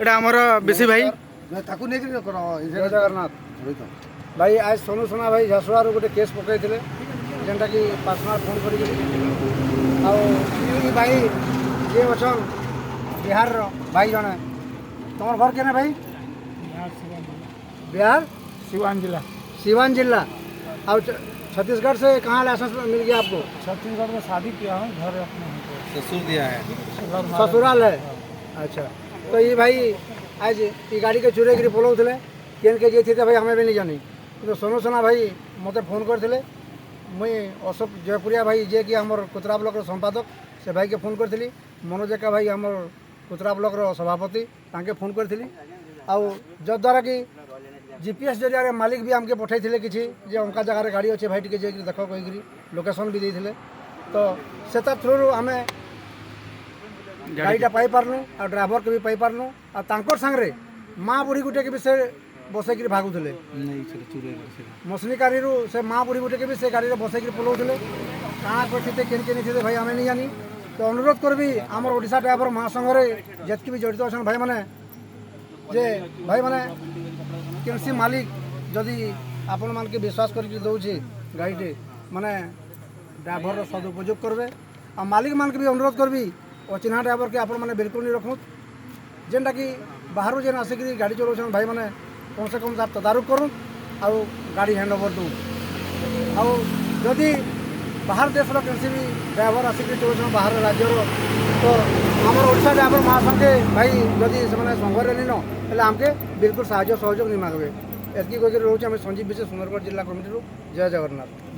এটা আমার বেশি ভাই ତାକୁ ନେଇକିରି କର ଜୟ ଜଗନ୍ନାଥ भाई आज सोनू सोना भाई झारसुगुड़ार गोटे केस पकई जेनटा कि पर्सनाल फोन कर भाई ये अच्छन बिहार भाई जने तुम घर के भाई बिहार सिवान जिला और छत्तीसगढ़ से कहाँ लाइसेंस मिल गया आपको? छत्तीसगढ़ में शादी किया हूँ, घर अपने ससुर दिया है ससुराल है। अच्छा तो ये भाई आज ये गाड़ी के चुरे गिरी पलाऊ थे केन के जे थे भाई हमें भी नहीं जानी तो सोनू सोना भाई मत फोन करते मुई अशोक जयपुरिया भाई जे कि आमर कुतरा ब्लॉक संपादक से भाई के फोन करी मनोज एका भाई आमर कुतरा ब्लॉक सभापति ताके फोन करी आउ जद्वारा कि जीपीएस जरिया मालिक भी आमके पठाई किसी जे अंका जगार गाड़ी अच्छे भाई टी देख कहीकि लोकेशन भी देते तो से थ्रू आम गाड़ीटा पाई पार्लु और ड्राइवर के भी पाई पार्लु और तांकर सांगरे माँ बुढ़ी गुटे के भी से बसैक भागुले मसनीकारी से माँ बुढ़ी गुटे के भी से गाड़ी बसैक पलाऊले कहाँ करते केन के नहीं भाई आम नहीं जानी तो अनुरोध करबी आमर ओडिशा ड्राइवर महासंघरे जितकी भी जड़ित अच्छा भाई मैंने जे भाई मैंने किसी मालिक जदि आपण मान के विश्वास करके दौचे गाड़ीटे माने ड्राइवर सदुपयोग करबे आ मालिक मान के भी अनुरोध करबी अचिन्हा ड्राइवर के आपण मैंने बिल्कुल नहीं रखूँ जेनटा कि बाहर जेन आसिक गाड़ी चलाऊँ भाई मैंने कम से कम तार तदारुक करूँ आउ गाड़ी हैंड ओवर दूँ आउ जदि बाहर देश किसी भी ड्राइवर आसिक चलाऊँ बाहर राज्यर तो आम ओडिशा ड्राइवर महासंघ भाई जदि से संघरे नीन हेल्ले आमके बिल्कुल साहय सहयोग नहीं मांगे एति कहीकि रोचे आम संजीव विशेष सुंदरगढ़ जिला कमिटी जय जगन्नाथ।